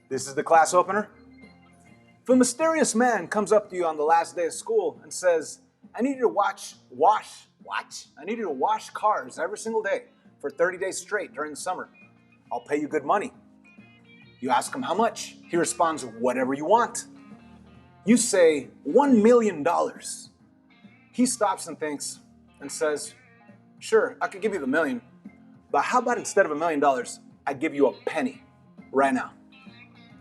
This is the class opener. If a mysterious man comes up to you on the last day of school and says, I need you to I need you to wash cars every single day for 30 days straight during the summer. I'll pay you good money. You ask him how much. He responds, whatever you want. You say, $1 million. He stops and thinks and says, sure, I could give you the million, but how about instead of $1 million, I give you a penny right now?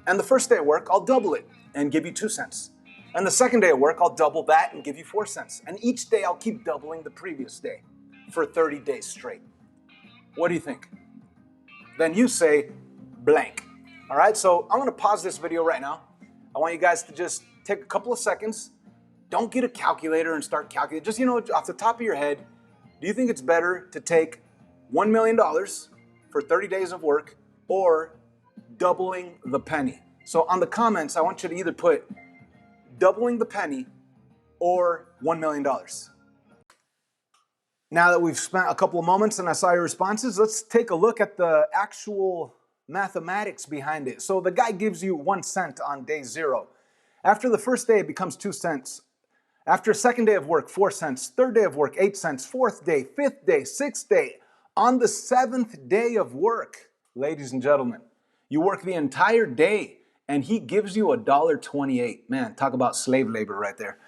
And the first day of work, I'll double it and give you 2 cents. And the second day of work, I'll double that and give you 4 cents. And each day, I'll keep doubling the previous day for 30 days straight. What do you think? Then you say blank. All right, so I'm gonna pause this video right now. I want you guys to just take a couple of seconds. Don't get a calculator and start calculating. Just, off the top of your head, do you think it's better to take $1 million for 30 days of work or doubling the penny? So on the comments, I want you to either put doubling the penny or $1 million. Now that we've spent a couple of moments and I saw your responses, let's take a look at the actual mathematics behind it. So the guy gives you 1 cent on day 0. After the first day, it becomes 2 cents. After second day of work, 4 cents. Third day of work, 8 cents. Fourth day, fifth day, sixth day. On the 7th day of work, ladies and gentlemen, you work the entire day and he gives you $1.28. Man, talk about slave labor right there.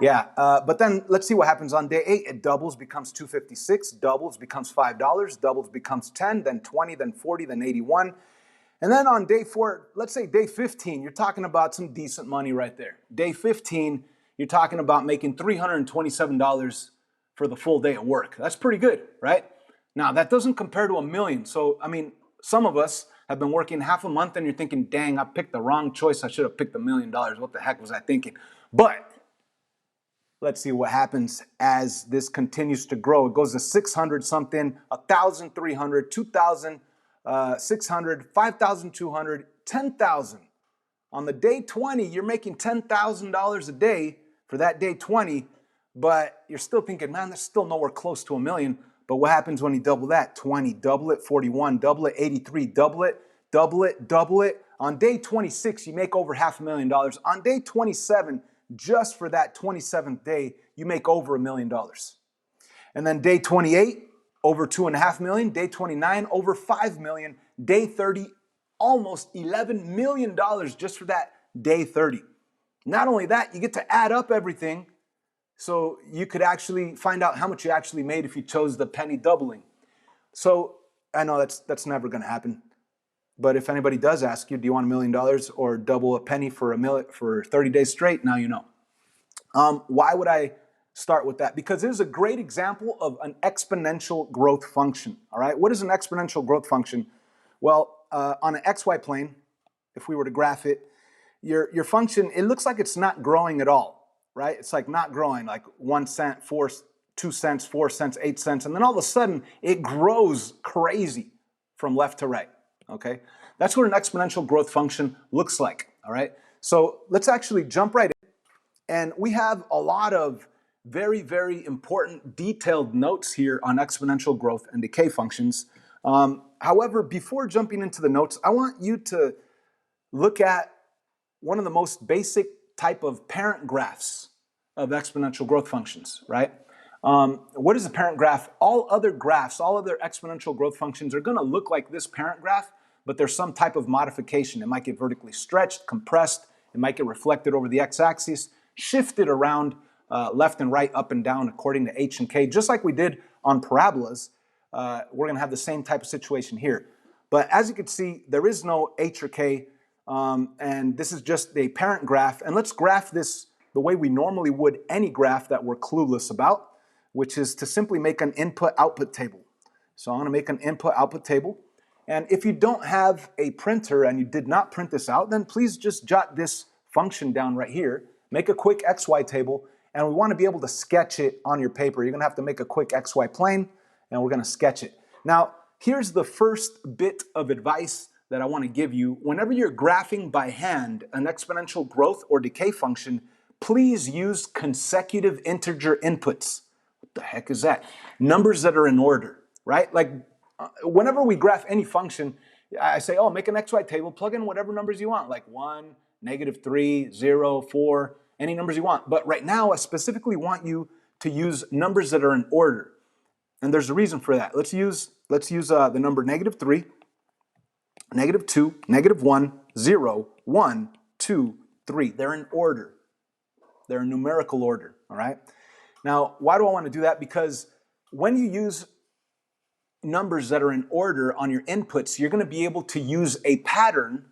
Yeah, but then let's see what happens on day 8. It doubles, becomes $2.56, doubles, becomes $5, doubles, becomes 10, then 20, then 40, then 81. And then on day 4, let's say day 15, you're talking about some decent money right there. Day 15, you're talking about making $327 for the full day of work. That's pretty good, right? Now, that doesn't compare to $1 million. So, I mean, some of us have been working half a month and you're thinking, dang, I picked the wrong choice. I should have picked $1 million. What the heck was I thinking? But let's see what happens as this continues to grow. It goes to 600 something, 1,300, 2,600, 5,200, 10,000. On the day 20, you're making $10,000 a day for that day 20, but you're still thinking, man, that's still nowhere close to $1 million. But what happens when you double that? 20, double it, 41, double it, 83, double it, double it, double it. On day 26, you make over $500,000. On day 27, just for that 27th day, you make over $1 million. And then day 28, over $2.5 million. Day 29, over $5 million. Day 30, almost $11 million just for that day 30. Not only that, you get to add up everything so you could actually find out how much you actually made if you chose the penny doubling. So I know that's never going to happen. But if anybody does ask you, do you want $1 million or double a penny for for 30 days straight? Now you know. Why would I start with that? Because it is a great example of an exponential growth function. All right, what is an exponential growth function? Well, on an XY plane, if we were to graph it, your function, it looks like it's not growing at all, right? It's like not growing, like 1 cent, 2 cents, 4 cents, 8 cents, and then all of a sudden it grows crazy from left to right. Okay, that's what an exponential growth function looks like. All right, so let's actually jump right in, and we have a lot of very, very important detailed notes here on exponential growth and decay functions. However, before jumping into the notes, I want you to look at one of the most basic type of parent graphs of exponential growth functions, right? What is a parent graph? All other graphs, all other exponential growth functions are going to look like this parent graph, but there's some type of modification. It might get vertically stretched, compressed. It might get reflected over the x-axis, shifted around left and right, up and down according to h and k, just like we did on parabolas. We're going to have the same type of situation here. But as you can see, there is no h or k, and this is just a parent graph. And let's graph this the way we normally would any graph that we're clueless about, which is to simply make an input-output table. So I'm going to make an input-output table. And if you don't have a printer and you did not print this out, then please just jot this function down right here. Make a quick XY table, and we want to be able to sketch it on your paper. You're going to have to make a quick XY plane, and we're going to sketch it. Now, here's the first bit of advice that I want to give you. Whenever you're graphing by hand an exponential growth or decay function, please use consecutive integer inputs. What the heck is that? Numbers that are in order, right? Like whenever we graph any function, I say, oh, make an XY table, plug in whatever numbers you want, like 1, -3, 0, 4, any numbers you want. But right now, I specifically want you to use numbers that are in order. And there's a reason for that. Let's use the number -3, -2, -1, 0, 1, 2, 3. They're in order. They're in numerical order, all right? Now, why do I want to do that? Because when you use numbers that are in order on your inputs, you're going to be able to use a pattern,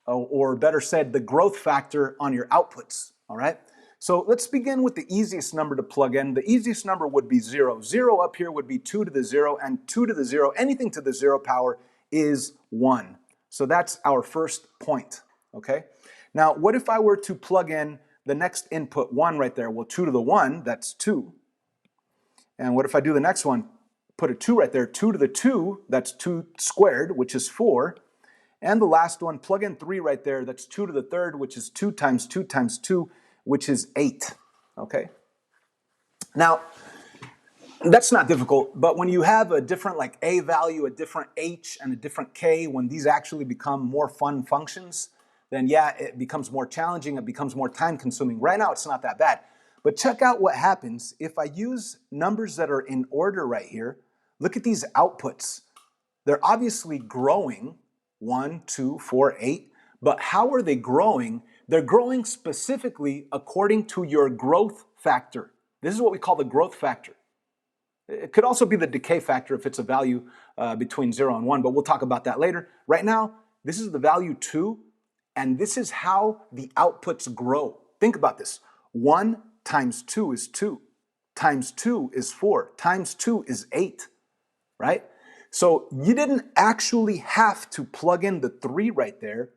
or better said, the growth factor on your outputs, all right? So let's begin with the easiest number to plug in. The easiest number would be 0. 0 up here would be 2 to the 0, and 2 to the 0, anything to the 0 power is 1. So that's our first point, okay? Now, what if I were to plug in the next input 1 right there? Well, 2 to the 1, that's 2. And what if I do the next one? Put a 2 right there. 2 to the 2, that's 2 squared, which is 4. And the last one, plug in 3 right there. That's 2 to the 3rd, which is 2 times 2 times 2, which is 8. Okay? Now, that's not difficult, but when you have a different like a value, a different h, and a different k, when these actually become more fun functions, then yeah, it becomes more challenging, it becomes more time consuming. Right now, it's not that bad. But check out what happens if I use numbers that are in order right here. Look at these outputs. They're obviously growing, 1, 2, 4, 8. But how are they growing? They're growing specifically according to your growth factor. This is what we call the growth factor. It could also be the decay factor if it's a value between 0 and 1, but we'll talk about that later. Right now, this is the value 2, and this is how the outputs grow. Think about this. 1 times 2 is 2, times 2 is 4, times 2 is 8, right? So you didn't actually have to plug in the 3 right there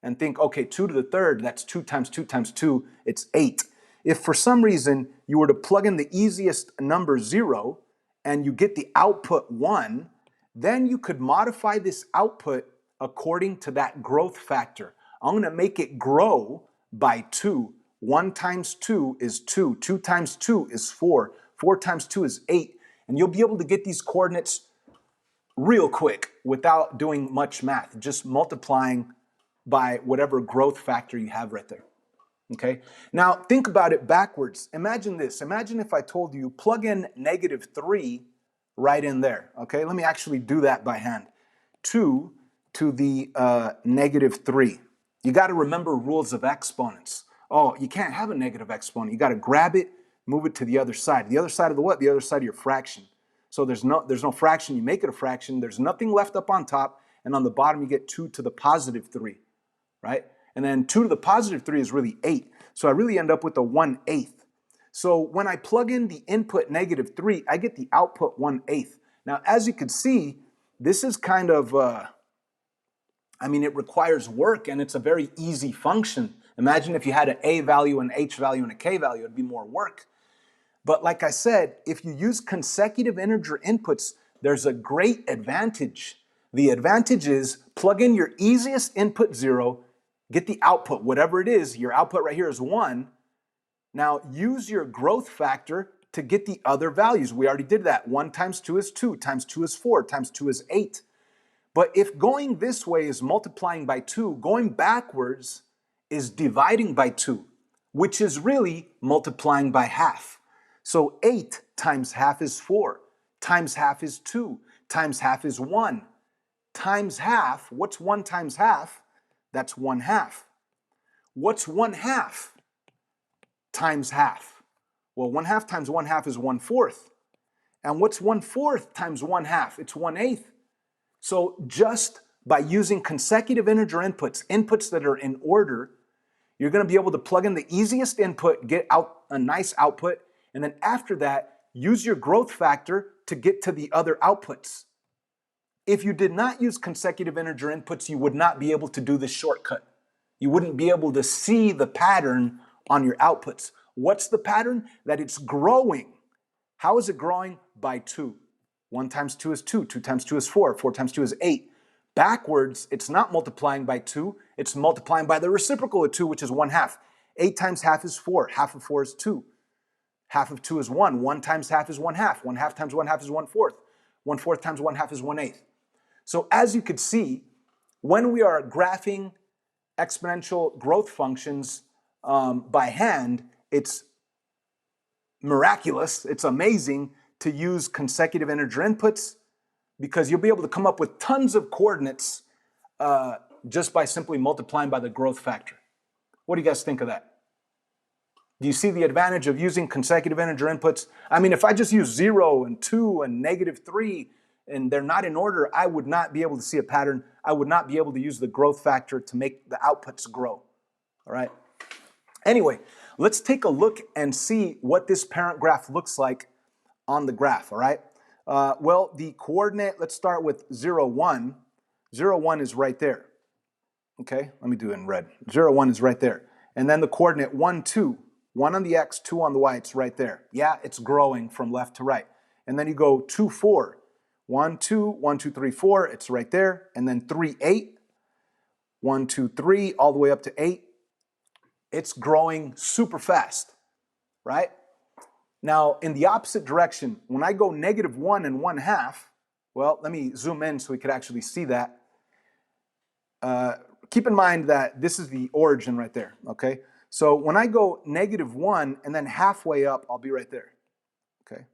and think, okay, 2 to the 3rd, that's 2 times 2 times 2, it's 8. If for some reason you were to plug in the easiest number 0 and you get the output 1, then you could modify this output according to that growth factor. I'm going to make it grow by 2. 1 times 2 is 2. 2 times 2 is 4. 4 times 2 is 8. And you'll be able to get these coordinates real quick without doing much math, just multiplying by whatever growth factor you have right there. Okay? Now, think about it backwards. Imagine this. Imagine if I told you plug in -3 right in there. Okay? Let me actually do that by hand. 2 to the -3. You got to remember rules of exponents. Oh, you can't have a negative exponent. You got to grab it, move it to the other side. The other side of the what? The other side of your fraction. So there's no fraction. You make it a fraction. There's nothing left up on top. And on the bottom, you get 2 to the +3, right? And then 2 to the +3 is really 8. So I really end up with a 1/8. So when I plug in the input -3, I get the output 1/8. Now, as you can see, this is kind of, it requires work, and it's a very easy function. Imagine if you had an a value, an h value, and a k value, it'd be more work. But like I said, if you use consecutive integer inputs, there's a great advantage. The advantage is plug in your easiest input 0, get the output, whatever it is. Your output right here is 1. Now use your growth factor to get the other values. We already did that. 1 times 2 is 2, times 2 is 4, times 2 is 8. But if going this way is multiplying by 2, going backwards is dividing by 2, which is really multiplying by half. So 8 times half is 4, times half is 2, times half is 1, times half. What's 1 times half? That's 1/2. What's 1/2 times half? Well, 1/2 times 1/2 is 1/4. And what's 1/4 times 1/2? It's 1/8. So just by using consecutive integer inputs, inputs that are in order, you're going to be able to plug in the easiest input, get out a nice output, and then after that, use your growth factor to get to the other outputs. If you did not use consecutive integer inputs, you would not be able to do this shortcut. You wouldn't be able to see the pattern on your outputs. What's the pattern? That it's growing. How is it growing? By 2. 1 times 2 is 2. 2 times 2 is 4. 4 times 2 is 8. Backwards, it's not multiplying by 2. It's multiplying by the reciprocal of 2, which is 1/2. 8 times half is 4. Half of 4 is 2. Half of 2 is 1. 1 times half is 1/2. 1/2 times 1/2 is 1/4. 1/4 times 1/2 is 1/8. So as you could see, when we are graphing exponential growth functions by hand, it's miraculous, it's amazing to use consecutive integer inputs because you'll be able to come up with tons of coordinates just by simply multiplying by the growth factor. What do you guys think of that? Do you see the advantage of using consecutive integer inputs? I mean, if I just use 0 and 2 and -3 and they're not in order, I would not be able to see a pattern. I would not be able to use the growth factor to make the outputs grow. All right. Anyway, let's take a look and see what this parent graph looks like on the graph. All right. Well, the coordinate, let's start with 0, 1. 0, 1 is right there. Okay, let me do it in red. 0, 1 is right there. And then the coordinate 1, 2. 1 on the x, 2 on the y, it's right there. Yeah, it's growing from left to right. And then you go 2, 4. 1, 2, 1, 2, 3, 4, it's right there. And then 3, 8. 1, 2, 3, all the way up to 8. It's growing super fast, right? Now, in the opposite direction, when I go -1 and 1/2, well, let me zoom in so we could actually see that. Keep in mind that this is the origin right there, okay? So when I go -1 and then halfway up, I'll be right there, okay?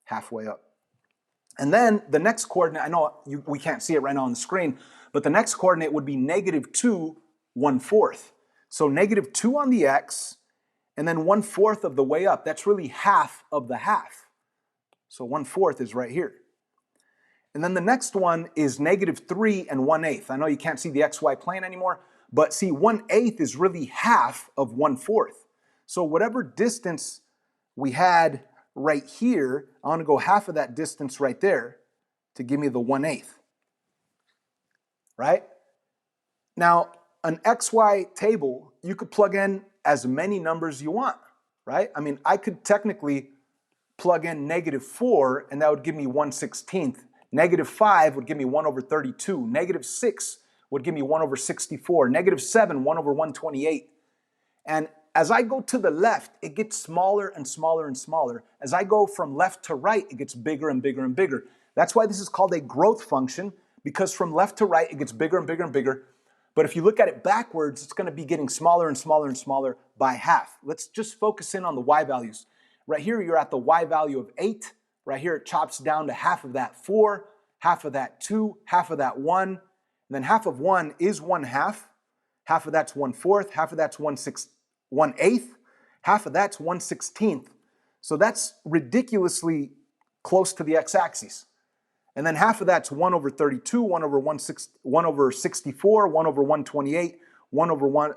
Halfway up. And then the next coordinate, I know we can't see it right now on the screen, but the next coordinate would be -2, 1/4. So -2 on the x, and then 1/4 of the way up. That's really half of the half. So 1/4 is right here. And then the next one is -3 and 1/8. I know you can't see the XY plane anymore, but see 1/8 is really half of 1/4. So whatever distance we had right here, I want to go half of that distance right there to give me the 1/8. Right? Now, an XY table, you could plug in as many numbers you want, right? I mean, I could technically plug in -4 and that would give me 1/16. -5 would give me 1/32. -6 would give me 1/64. -7, 1/128. And as I go to the left, it gets smaller and smaller and smaller. As I go from left to right, it gets bigger and bigger and bigger. That's why this is called a growth function, because from left to right, it gets bigger and bigger and bigger. But if you look at it backwards, it's going to be getting smaller and smaller and smaller by half. Let's just focus in on the y values. Right here, you're at the y value of 8. Right here, it chops down to half of that 4, half of that 2, half of that 1. And then half of 1 is 1/2. Half of that's 1/4. Half of that's 1/8. Half of that's 1/16. So that's ridiculously close to the x-axis. And then half of that's 1/32, 1/64, 1/128, 1/1.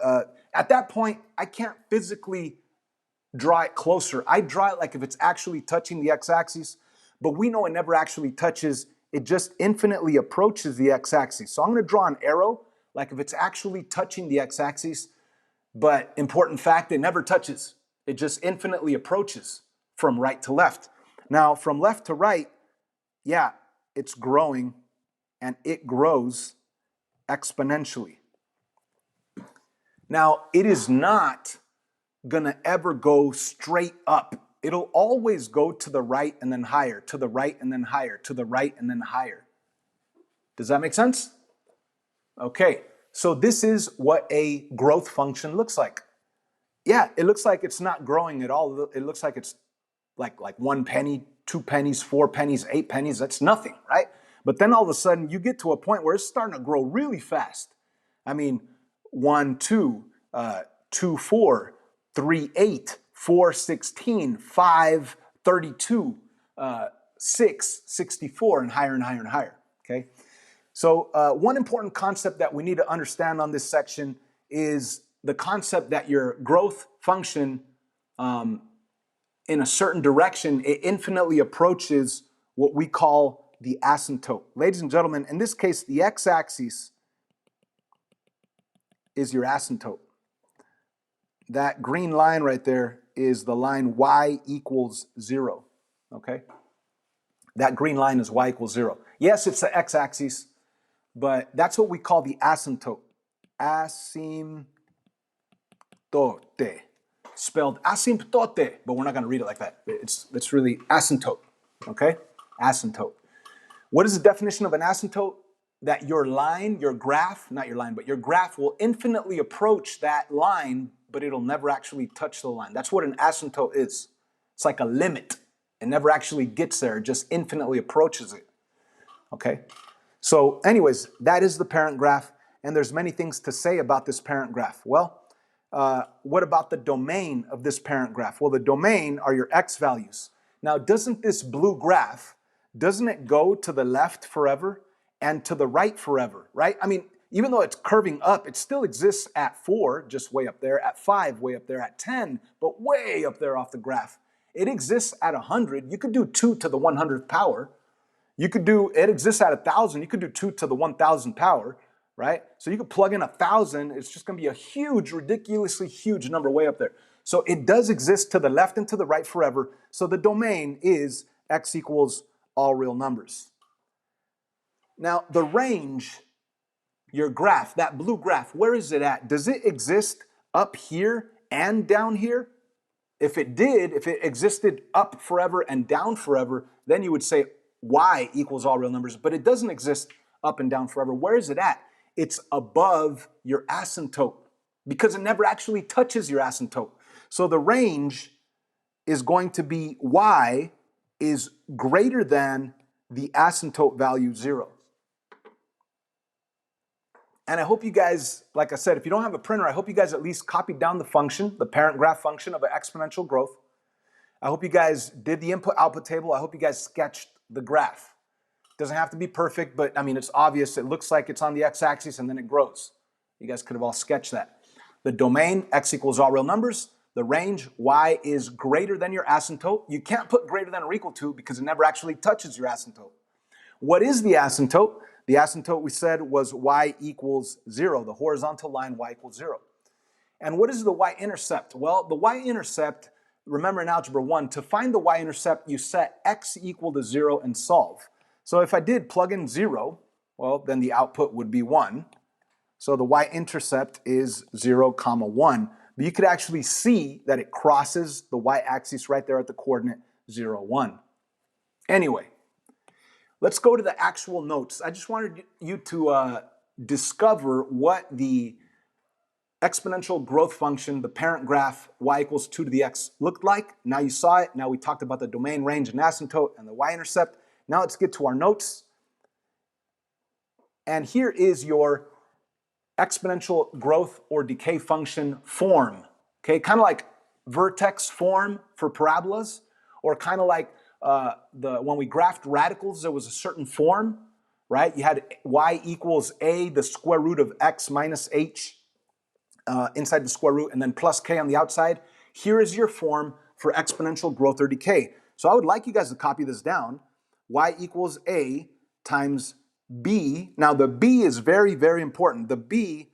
At that point, I can't physically draw it closer. I draw it like if it's actually touching the x-axis, but we know it never actually touches. It just infinitely approaches the x-axis. So I'm going to draw an arrow like if it's actually touching the x-axis, but important fact, it never touches. It just infinitely approaches from right to left. Now, from left to right, yeah, it's growing, and it grows exponentially. Now, it is not gonna ever go straight up. It'll always go to the right and then higher, to the right and then higher, to the right and then higher. Does that make sense? Okay, so this is what a growth function looks like. Yeah, it looks like it's not growing at all. It looks like it's like 1 penny, 2 pennies, 4 pennies, 8 pennies. That's nothing, right? But then all of a sudden you get to a point where it's starting to grow really fast. I mean, 1, 2, 2, 4, 3, 8, 4, 16, 5, 32, 6, 64, and higher and higher and higher, okay? So one important concept that we need to understand on this section is the concept that your growth function in a certain direction, it infinitely approaches what we call the asymptote. Ladies and gentlemen, in this case, the x-axis is your asymptote. That green line right there is the line y equals 0, okay? That green line is y equals 0. Yes, it's the x-axis, but that's what we call the asymptote. Asymptote. Spelled asymptote, but we're not going to read it like that. It's really asymptote, okay? Asymptote. What is the definition of an asymptote? that your line, your graph, not your line, but your graph will infinitely approach that line, but it'll never actually touch the line. That's what an asymptote is. It's like a limit. It never actually gets there, it just infinitely approaches it. Okay? So anyways, that is the parent graph, and there's many things to say about this parent graph. Well, what about the domain of this parent graph? Well, the domain are your x values. Now, doesn't this blue graph, doesn't it go to the left forever and to the right forever, right? I mean, even though it's curving up, it still exists at 4, just way up there, at 5, way up there, at 10, but way up there off the graph. It exists at 100. You could do 2 to the 100th power. You could do, it exists at 1,000. You could do 2 to the 1,000th power, right? So you could plug in 1,000. It's just going to be a huge, ridiculously huge number way up there. So it does exist to the left and to the right forever. So the domain is x equals all real numbers. Now, the range, your graph, that blue graph, where is it at? Does it exist up here and down here? If it did, if it existed up forever and down forever, then you would say y equals all real numbers, but it doesn't exist up and down forever. Where is it at? It's above your asymptote because it never actually touches your asymptote. So the range is going to be y is greater than the asymptote value 0. And I hope you guys, like I said, if you don't have a printer, I hope you guys at least copied down the function, the parent graph function of an exponential growth. I hope you guys did the input-output table. I hope you guys sketched the graph. Doesn't have to be perfect, but I mean, it's obvious. It looks like it's on the x-axis and then it grows. You guys could have all sketched that. The domain, x equals all real numbers. The range, y is greater than your asymptote. You can't put greater than or equal to because it never actually touches your asymptote. What is the asymptote? The asymptote we said was y equals 0, the horizontal line y equals 0. And what is the y-intercept? Well, the y-intercept, remember in Algebra 1, to find the y-intercept, you set x equal to 0 and solve. So if I did plug in 0, well, then the output would be 1. So the y-intercept is 0, 1. But you could actually see that it crosses the y-axis right there at the coordinate 0, 1. Anyway, let's go to the actual notes. I just wanted you to discover what the exponential growth function, the parent graph, y equals 2 to the x looked like. Now you saw it. Now we talked about the domain, range, and asymptote, and the y-intercept. Now let's get to our notes. And here is your exponential growth or decay function form. Okay, kind of like vertex form for parabolas, or kind of like when we graphed radicals, there was a certain form, right? You had y equals a, the square root of x minus h inside the square root, and then plus k on the outside. Here is your form for exponential growth or decay. So I would like you guys to copy this down. Y equals a times b. Now the b is very, very important. The b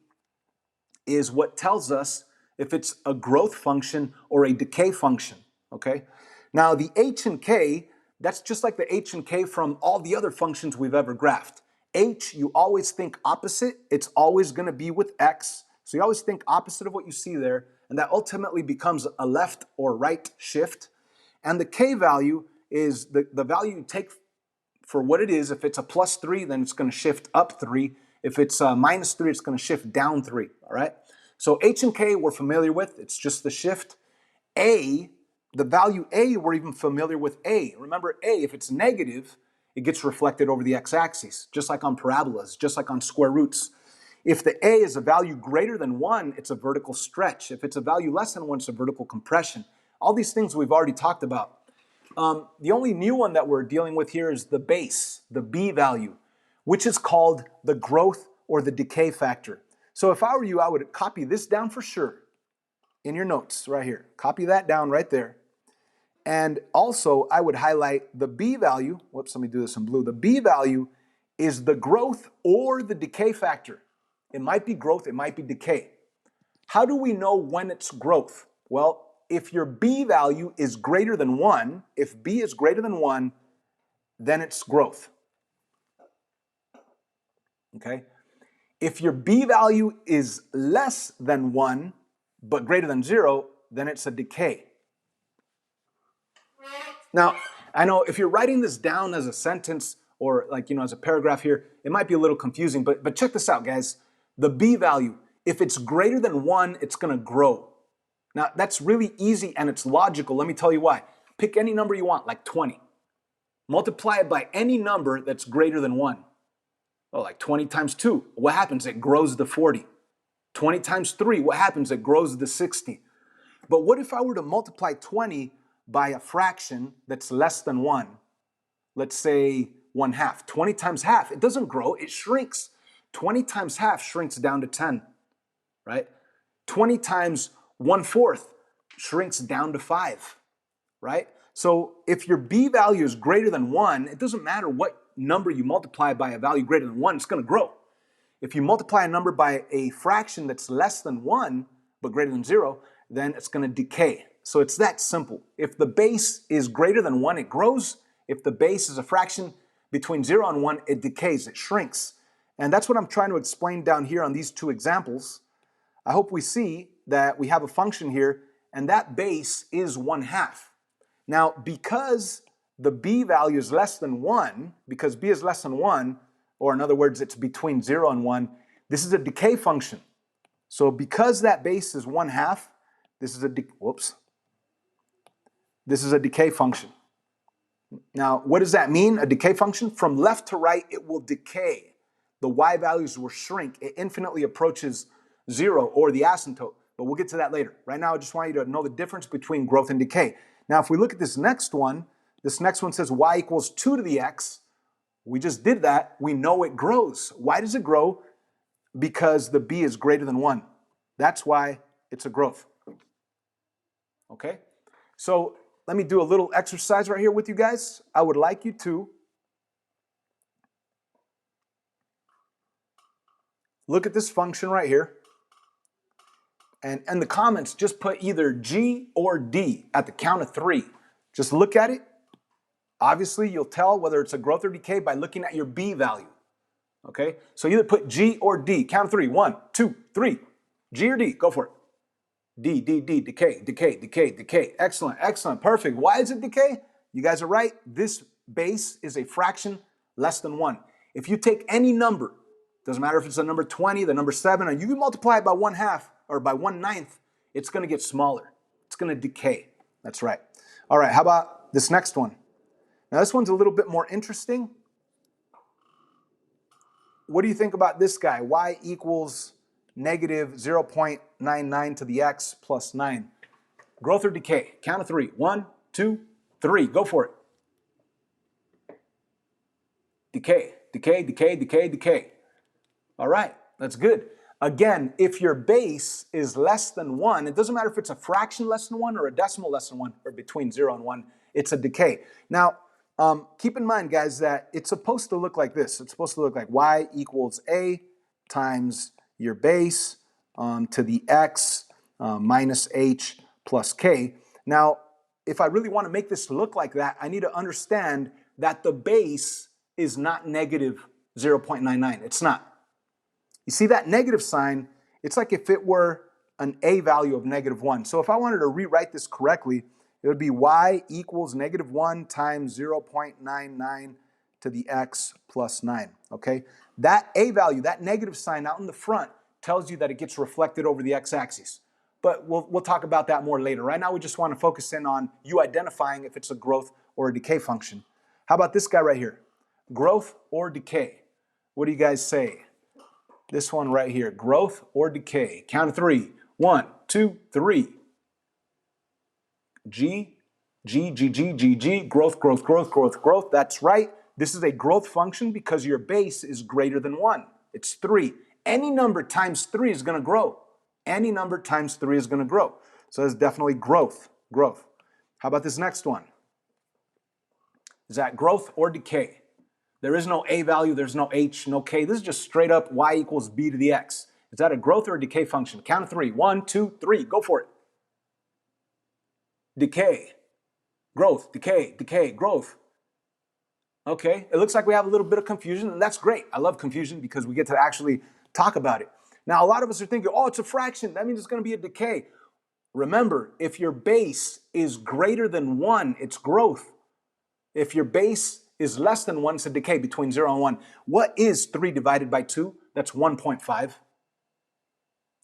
is what tells us if it's a growth function or a decay function, okay? Now the h and k, that's just like the h and k from all the other functions we've ever graphed. H, you always think opposite. It's always going to be with x. So you always think opposite of what you see there, and that ultimately becomes a left or right shift. And the k value is the value you take for what it is. If it's a plus 3, then it's going to shift up 3. If it's minus 3, it's going to shift down 3, all right? So h and k we're familiar with. It's just the shift. A, the value a, we're even familiar with a. Remember a, if it's negative, it gets reflected over the x-axis, just like on parabolas, just like on square roots. If the a is a value greater than 1, it's a vertical stretch. If it's a value less than 1, it's a vertical compression. All these things we've already talked about. The only new one that we're dealing with here is the base, the b value, which is called the growth or the decay factor. So if I were you, I would copy this down for sure in your notes right here. Copy that down right there. And also, I would highlight the b value. Whoops, let me do this in blue. The b value is the growth or the decay factor. It might be growth, it might be decay. How do we know when it's growth? Well, if your b value is greater than 1, if b is greater than 1, then it's growth. Okay? If your b value is less than 1, but greater than 0, then it's a decay. Now, I know if you're writing this down as a sentence or like, as a paragraph here, it might be a little confusing, but check this out, guys. The B value, if it's greater than 1, it's going to grow. Now, that's really easy and it's logical. Let me tell you why. Pick any number you want, like 20. Multiply it by any number that's greater than 1. Oh, like 20 times 2. What happens? It grows to 40. 20 times 3. What happens? It grows to 60. But what if I were to multiply 20 by a fraction that's less than 1? Let's say 1/2. 20 times half, it doesn't grow, it shrinks. 20 times half shrinks down to 10, right? 20 times 1/4 shrinks down to 5, right? So if your B value is greater than 1, it doesn't matter what number you multiply by a value greater than 1, it's going to grow. If you multiply a number by a fraction that's less than 1, but greater than 0, then it's going to decay. So it's that simple. If the base is greater than 1, it grows. If the base is a fraction between 0 and 1, it decays, it shrinks. And that's what I'm trying to explain down here on these two examples. I hope we see that we have a function here, and that base is 1/2. Now, because the B value is less than 1, because B is less than 1, or in other words, it's between 0 and 1, this is a decay function. So because that base is 1/2, this is a decay function. Now, what does that mean, a decay function? From left to right, it will decay. The Y values will shrink. It infinitely approaches 0, or the asymptote, but we'll get to that later. Right now, I just want you to know the difference between growth and decay. Now, if we look at this next one says y equals 2 to the x. We just did that. We know it grows. Why does it grow? Because the B is greater than 1. That's why it's a growth. Okay? So let me do a little exercise right here with you guys. I would like you to look at this function right here. And in the comments, just put either G or D at the count of 3. Just look at it. Obviously, you'll tell whether it's a growth or decay by looking at your B value. Okay? So either put G or D. Count of 3. 1, 2, 3. G or D. Go for it. D, D, D. Decay, decay, decay, decay. Excellent, excellent. Perfect. Why is it decay? You guys are right. This base is a fraction less than 1. If you take any number, doesn't matter if it's the number 20, the number 7, and you can multiply it by 1/2 or by 1/9, it's going to get smaller. It's going to decay. That's right. All right, how about this next one? Now, this one's a little bit more interesting. What do you think about this guy? Y equals negative 0.99 to the x plus 9. Growth or decay? Count of 3. 1, 2, 3. Go for it. Decay, decay, decay, decay, decay. All right, that's good. Again, if your base is less than 1, it doesn't matter if it's a fraction less than 1 or a decimal less than 1 or between 0 and 1, it's a decay. Now, keep in mind, guys, that it's supposed to look like this. It's supposed to look like y equals a times your base to the x minus h plus k. Now, if I really want to make this look like that, I need to understand that the base is not negative 0.99. It's not. You see that negative sign? It's like if it were an a value of negative 1. So if I wanted to rewrite this correctly, it would be y equals negative 1 times 0.99 to the x plus 9, okay? That a value, that negative sign out in the front, tells you that it gets reflected over the x-axis. But we'll talk about that more later. Right now, we just want to focus in on you identifying if it's a growth or a decay function. How about this guy right here? Growth or decay? What do you guys say? This one right here, growth or decay? Count of 3. 1, 2, 3. G, G, G, G, G, G, growth, growth, growth, growth, growth. That's right. This is a growth function because your base is greater than 1. It's 3. Any number times 3 is going to grow. Any number times 3 is going to grow. So it's definitely growth, growth. How about this next one? Is that growth or decay? There is no a value, there's no h, no k. This is just straight up y equals b to the x. Is that a growth or a decay function? Count of 3. 1, 2, 3. Go for it. Decay. Growth, decay, decay, growth. Okay, it looks like we have a little bit of confusion, and that's great. I love confusion because we get to actually talk about it. Now, a lot of us are thinking, oh, it's a fraction. That means it's going to be a decay. Remember, if your base is greater than 1, it's growth. If your base is less than 1, it's a decay between 0 and 1. What is 3 divided by 2? That's 1.5.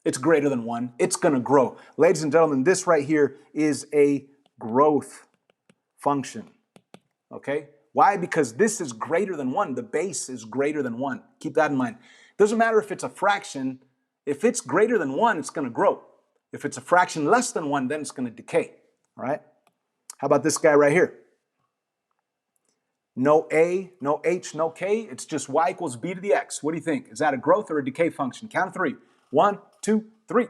It's greater than 1. It's going to grow. Ladies and gentlemen, this right here is a growth function. Okay? Why? Because this is greater than 1. The base is greater than 1. Keep that in mind. Doesn't matter if it's a fraction. If it's greater than 1, it's going to grow. If it's a fraction less than 1, then it's going to decay. All right? How about this guy right here? No a, no h, no k. It's just y equals b to the x. What do you think? Is that a growth or a decay function? Count of 3. 1, 2, 3.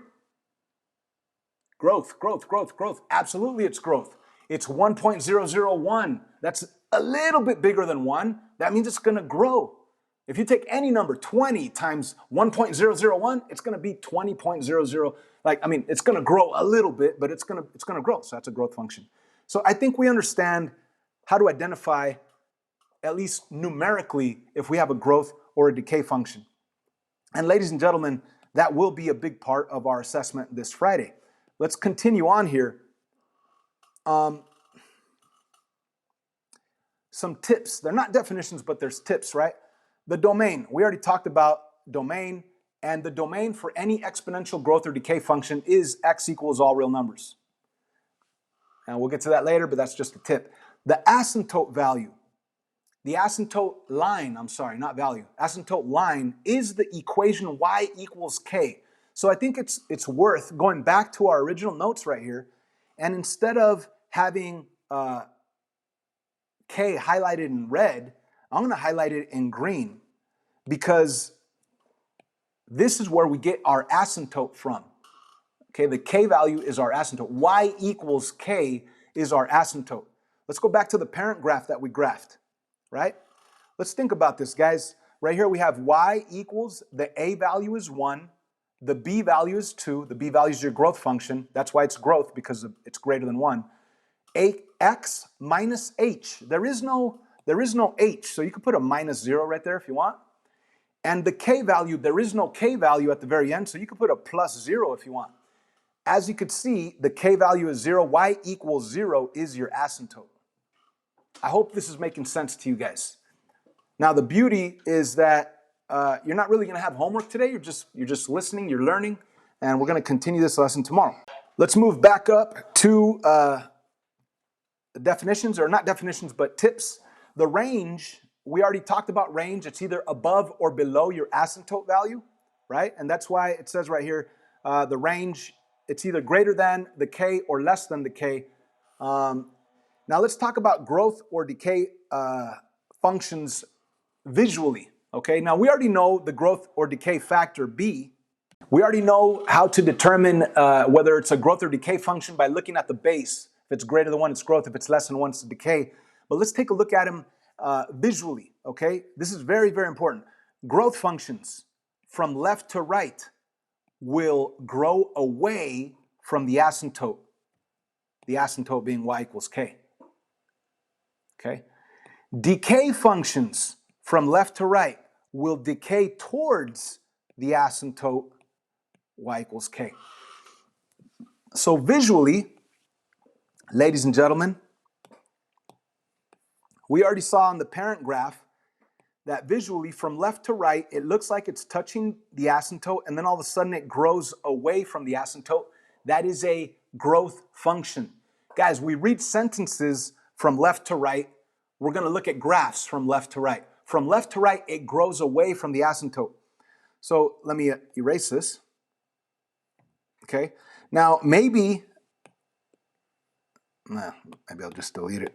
Growth, growth, growth, growth. Absolutely, it's growth. It's 1.001. That's a little bit bigger than 1. That means it's going to grow. If you take any number, 20 times 1.001, it's going to be 20.00. It's going to grow a little bit, but it's going to grow. So that's a growth function. So I think we understand how to identify, at least numerically, if we have a growth or a decay function. And ladies and gentlemen, that will be a big part of our assessment this Friday. Let's continue on here. Some tips. They're not definitions, but there's tips, right? The domain. We already talked about domain, and the domain for any exponential growth or decay function is x equals all real numbers. And we'll get to that later, but that's just a tip. The asymptote value. The asymptote line, not value. Asymptote line is the equation y equals k. So I think it's worth going back to our original notes right here, and instead of having k highlighted in red, I'm going to highlight it in green, because this is where we get our asymptote from. Okay, the k value is our asymptote. Y equals k is our asymptote. Let's go back to the parent graph that we graphed, right? Let's think about this, guys. Right here we have y equals, the a value is 1, the b value is 2, the b value is your growth function. That's why it's growth, because it's greater than 1. X minus h. There is no h, so you could put a minus 0 right there if you want. And the k value, there is no k value at the very end, so you could put a plus 0 if you want. As you could see, the k value is 0. Y equals 0 is your asymptote. I hope this is making sense to you guys. Now, the beauty is that you're not really going to have homework today. You're just listening, you're learning, and we're going to continue this lesson tomorrow. Let's move back up to definitions, or not definitions, but tips. The range, we already talked about range. It's either above or below your asymptote value, right? And that's why it says right here, the range, it's either greater than the k or less than the k. Now let's talk about growth or decay functions visually, okay? Now we already know the growth or decay factor b. We already know how to determine whether it's a growth or decay function by looking at the base. If it's greater than 1, it's growth. If it's less than 1, it's decay. But let's take a look at them visually, okay? This is very, very important. Growth functions from left to right will grow away from the asymptote being y equals k, okay? Decay functions from left to right will decay towards the asymptote y equals k. So visually, ladies and gentlemen, we already saw on the parent graph that visually from left to right, it looks like it's touching the asymptote, and then all of a sudden it grows away from the asymptote. That is a growth function. Guys, we read sentences from left to right. We're going to look at graphs from left to right. From left to right, it grows away from the asymptote. So let me erase this. Okay. Now maybe I'll just delete it.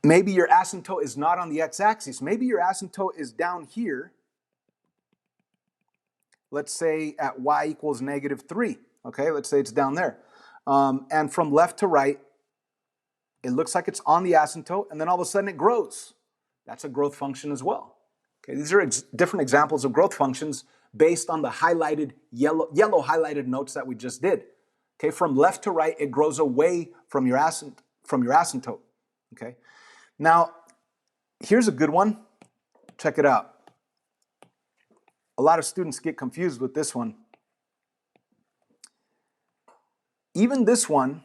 Maybe your asymptote is not on the x-axis. Maybe your asymptote is down here. Let's say at y equals -3. Okay, let's say it's down there. And from left to right, it looks like it's on the asymptote, and then all of a sudden it grows. That's a growth function as well. Okay, these are different examples of growth functions based on the highlighted yellow highlighted notes that we just did. Okay, from left to right, it grows away from your asymptote. Okay, now here's a good one. Check it out. A lot of students get confused with this one. Even this one,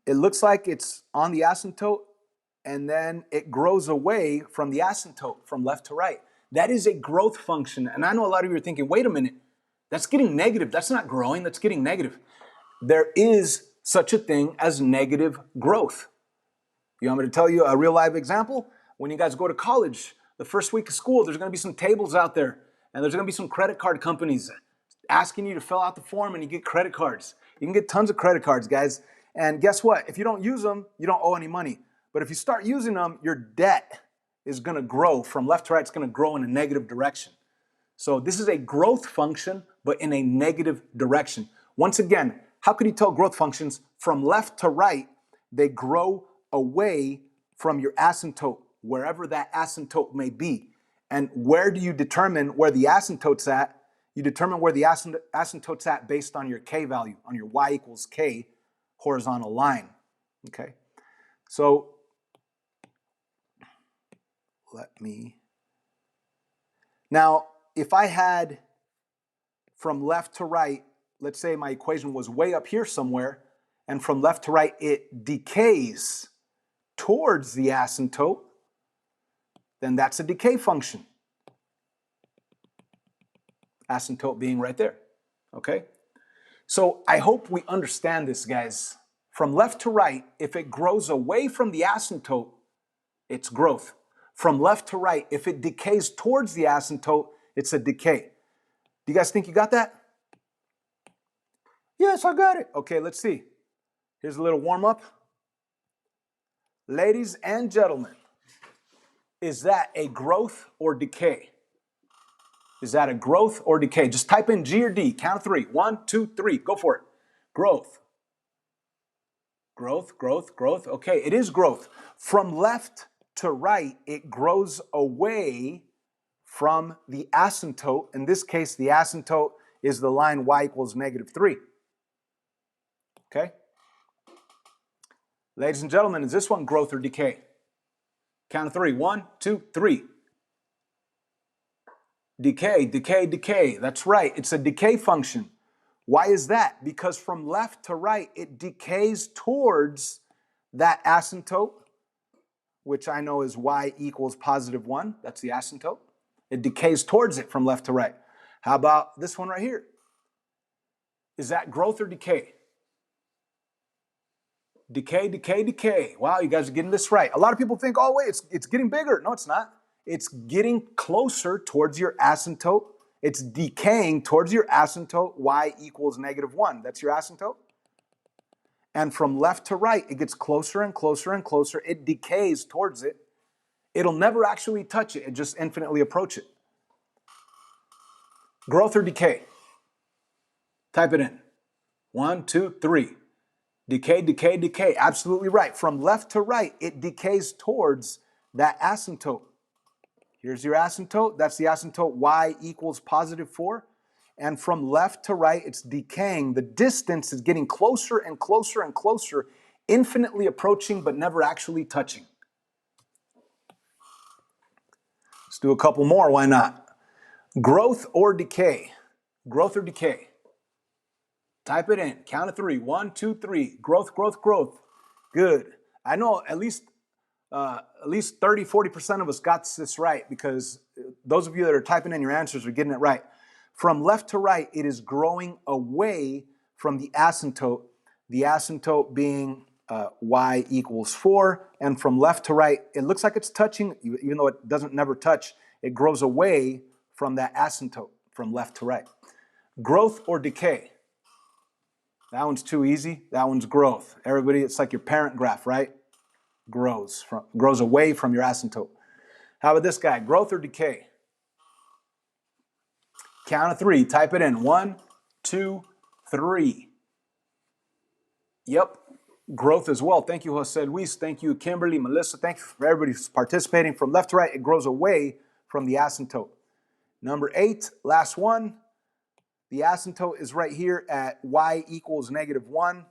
it looks like it's on the asymptote, and then it grows away from the asymptote from left to right. That is a growth function. And I know a lot of you are thinking, wait a minute, that's getting negative. That's not growing, that's getting negative. There is such a thing as negative growth. You want me to tell you a real live example? When you guys go to college, the first week of school, there's gonna be some tables out there, and there's gonna be some credit card companies asking you to fill out the form and you get credit cards. You can get tons of credit cards, guys. And guess what? If you don't use them, you don't owe any money. But if you start using them, your debt is gonna grow. From left to right, it's gonna grow in a negative direction. So this is a growth function, but in a negative direction. Once again, how could you tell growth functions? From left to right, they grow away from your asymptote, wherever that asymptote may be. And where do you determine where the asymptote's at? You determine where the asymptote's at based on your k value, on your y equals k horizontal line. Okay, so now, if I had from left to right, let's say my equation was way up here somewhere, and from left to right it decays towards the asymptote, then that's a decay function. Asymptote being right there, okay? So I hope we understand this, guys. From left to right, if it grows away from the asymptote, it's growth. From left to right, if it decays towards the asymptote, it's a decay. Do you guys think you got that? Yes, I got it. Okay, let's see. Here's a little warm-up. Ladies and gentlemen, is that a growth or decay? Is that a growth or decay? Just type in G or D. Count of 3. 1, 2, 3. Go for it. Growth. Growth, growth, growth. Okay, it is growth. From left to right, it grows away from the asymptote. In this case, the asymptote is the line y equals -3. Okay? Ladies and gentlemen, is this one growth or decay? Count of 3. 1, 2, 3. Decay, decay, decay. That's right. It's a decay function. Why is that? Because from left to right, it decays towards that asymptote, which I know is y equals +1. That's the asymptote. It decays towards it from left to right. How about this one right here? Is that growth or decay? Decay, decay, decay. Wow, you guys are getting this right. A lot of people think, oh wait, it's getting bigger. No, it's not. It's getting closer towards your asymptote. It's decaying towards your asymptote, y equals -1. That's your asymptote. And from left to right, it gets closer and closer and closer. It decays towards it. It'll never actually touch it. It just infinitely approach it. Growth or decay? Type it in. 1, 2, 3. Decay, decay, decay. Absolutely right. From left to right, it decays towards that asymptote. Here's your asymptote. That's the asymptote y equals +4. And from left to right, it's decaying. The distance is getting closer and closer and closer, infinitely approaching but never actually touching. Let's do a couple more. Why not? Growth or decay? Growth or decay? Type it in. Count of 3. 1, 2, 3. Growth, growth, growth. Good. I know at least 30, 40% of us got this right, because those of you that are typing in your answers are getting it right. From left to right, it is growing away from the asymptote being y equals 4. And from left to right, it looks like it's touching, even though it doesn't never touch. It grows away from that asymptote from left to right. Growth or decay? That one's too easy. That one's growth. Everybody, it's like your parent graph, right? Grows away from your asymptote. How about this guy? Growth or decay? Count of 3. Type it in. 1, 2, 3. Yep. Growth as well. Thank you, Jose Luis. Thank you, Kimberly, Melissa. Thank you for everybody who's participating. From left to right, it grows away from the asymptote. Number 8, last one. The asymptote is right here at y equals -1.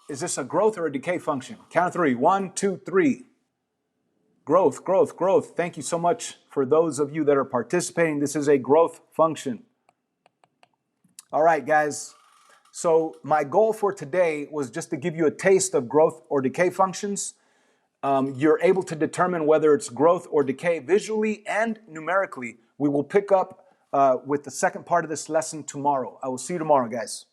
Is this a growth or a decay function? Count of 3. 1, 2, 3. Growth, growth, growth. Thank you so much for those of you that are participating. This is a growth function. All right, guys. So my goal for today was just to give you a taste of growth or decay functions. You're able to determine whether it's growth or decay visually and numerically. We will pick up with the second part of this lesson tomorrow. I will see you tomorrow, guys.